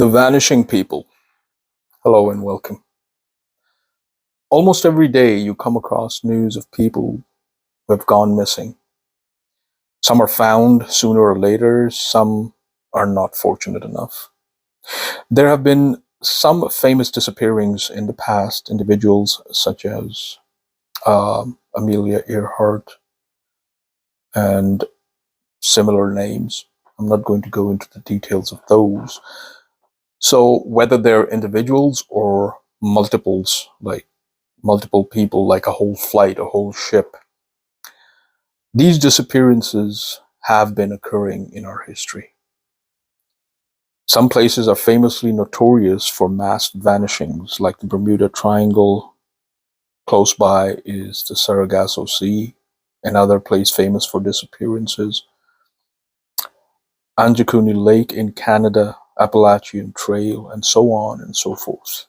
The vanishing people. Hello and welcome. Almost every day you come across news of people who have gone missing. Some are found sooner or later, some are not fortunate enough. There have been some famous disappearings in the past, individuals such as Amelia Earhart and similar names. I'm not going to go into the details of those. So whether they're individuals or multiples, like multiple people, like a whole flight, a whole ship, these disappearances have been occurring in our history. Some places are famously notorious for mass vanishings, like the Bermuda Triangle. Close by is the Sargasso Sea, another place famous for disappearances. Anjikuni Lake in Canada, Appalachian Trail, and so on and so forth.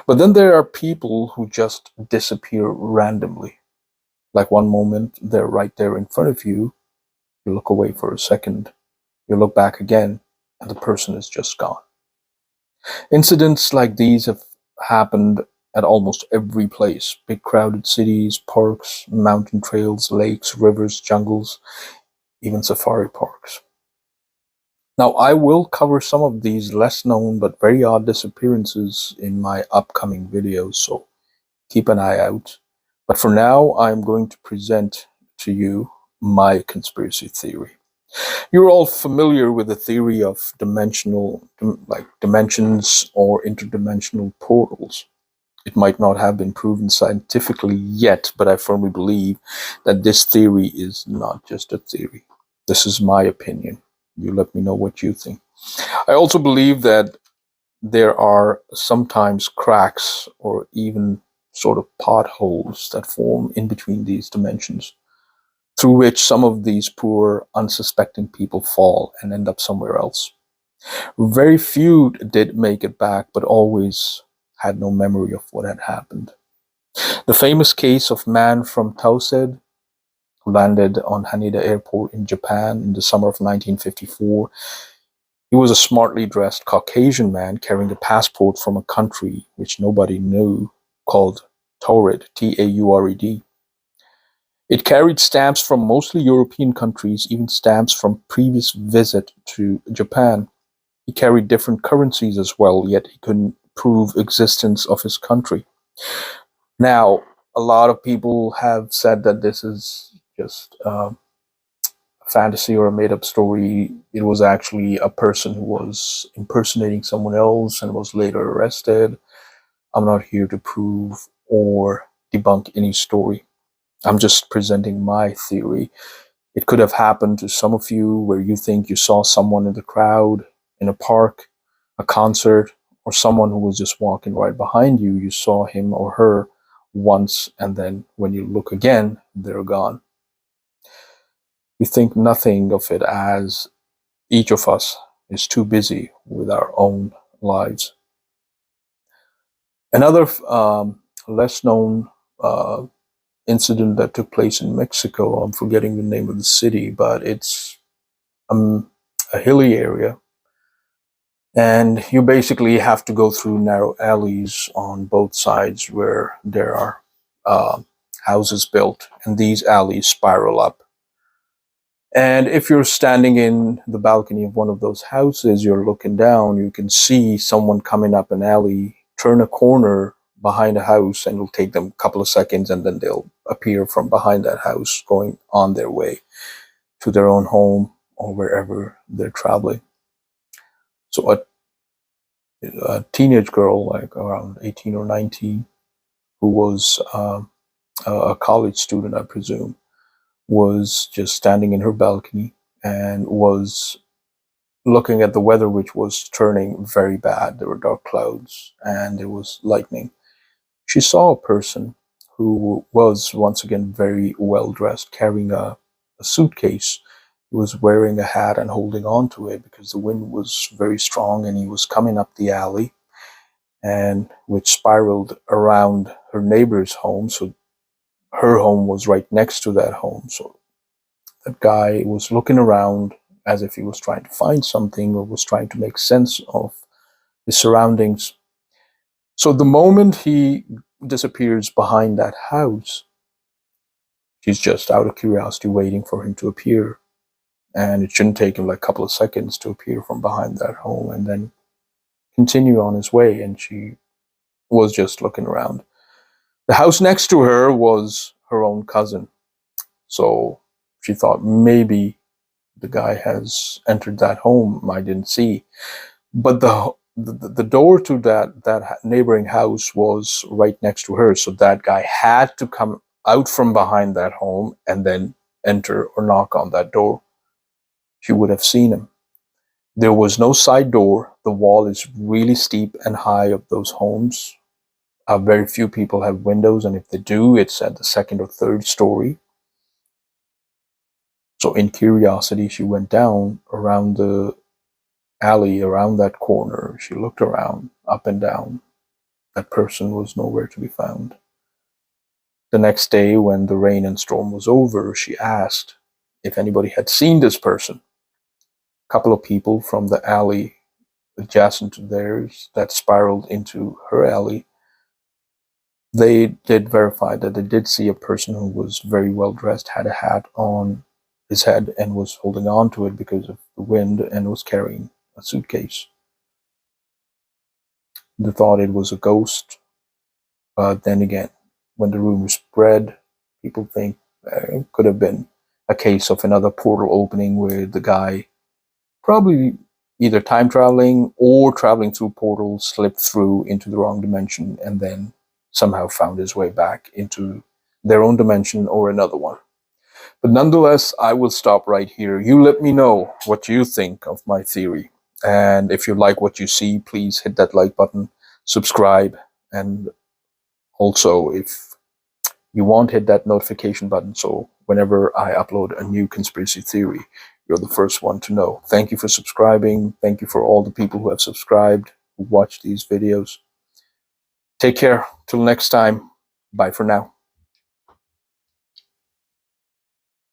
But then there are people who just disappear randomly. Like one moment, they're right there in front of you. You look away for a second. You look back again, and the person is just gone. Incidents like these have happened at almost every place. Big crowded cities, parks, mountain trails, lakes, rivers, jungles, even safari parks. Now, I will cover some of these less known but very odd disappearances in my upcoming videos, so keep an eye out. But for now, I'm going to present to you my conspiracy theory. You're all familiar with the theory of dimensions or interdimensional portals. It might not have been proven scientifically yet, but I firmly believe that this theory is not just a theory. This is my opinion. You let me know what you think. I also believe that there are sometimes cracks or even sort of potholes that form in between these dimensions, through which some of these poor, unsuspecting people fall and end up somewhere else. Very few did make it back, but always had no memory of what had happened. The famous case of man from Tauset, who landed on Haneda Airport in Japan in the summer of 1954. He was a smartly dressed Caucasian man carrying a passport from a country which nobody knew, called Taured, T-A-U-R-E-D. It carried stamps from mostly European countries, even stamps from previous visit to Japan. He carried different currencies as well, yet he couldn't prove existence of his country. Now, a lot of people have said that this is just a fantasy or a made-up story. It was actually a person who was impersonating someone else and was later arrested. I'm not here to prove or debunk any story. I'm just presenting my theory. It could have happened to some of you where you think you saw someone in the crowd, in a park, a concert, or someone who was just walking right behind you. You saw him or her once, and then when you look again, they're gone. We think nothing of it, as each of us is too busy with our own lives. Another less known incident that took place in Mexico, I'm forgetting the name of the city, but it's a hilly area. And you basically have to go through narrow alleys on both sides where there are houses built, and these alleys spiral up. And if you're standing in the balcony of one of those houses, you're looking down, you can see someone coming up an alley, turn a corner behind a house, and it'll take them a couple of seconds, and then they'll appear from behind that house, going on their way to their own home or wherever they're traveling. So a teenage girl, like around 18 or 19, who was a college student, I presume, was just standing in her balcony and was looking at the weather, which was turning very bad. There were dark clouds and there was lightning. She saw a person who was once again very well dressed, carrying a suitcase. He was wearing a hat and holding on to it because the wind was very strong, and he was coming up the alley, and which spiraled around her neighbor's home. So her home was right next to that home. So that guy was looking around as if he was trying to find something or was trying to make sense of his surroundings. So the moment he disappears behind that house, she's just out of curiosity waiting for him to appear. And it shouldn't take him like a couple of seconds to appear from behind that home and then continue on his way. And she was just looking around. The house next to her was her own cousin. So she thought maybe the guy has entered that home I didn't see. But the door to that neighboring house was right next to her. So that guy had to come out from behind that home and then enter or knock on that door. She would have seen him. There was no side door. The wall is really steep and high of those homes. Very few people have windows, and if they do, it's at the second or third story. So in curiosity, she went down around the alley, around that corner. She looked around, up and down. That person was nowhere to be found. The next day, when the rain and storm was over, she asked if anybody had seen this person. A couple of people from the alley adjacent to theirs that spiraled into her alley, they did verify that they did see a person who was very well dressed, had a hat on his head and was holding on to it because of the wind and was carrying a suitcase. They thought it was a ghost, but then again, when the rumor spread, people think it could have been a case of another portal opening where the guy probably either time traveling or traveling through portals slipped through into the wrong dimension and then somehow found his way back into their own dimension or another one. But nonetheless, I will stop right here. You let me know what you think of my theory. And if you like what you see, please hit that like button, subscribe, and also if you want, hit that notification button so whenever I upload a new conspiracy theory, you're the first one to know. Thank you for subscribing. Thank you for all the people who have subscribed, who watch these videos. Take care. Till next time. Bye for now.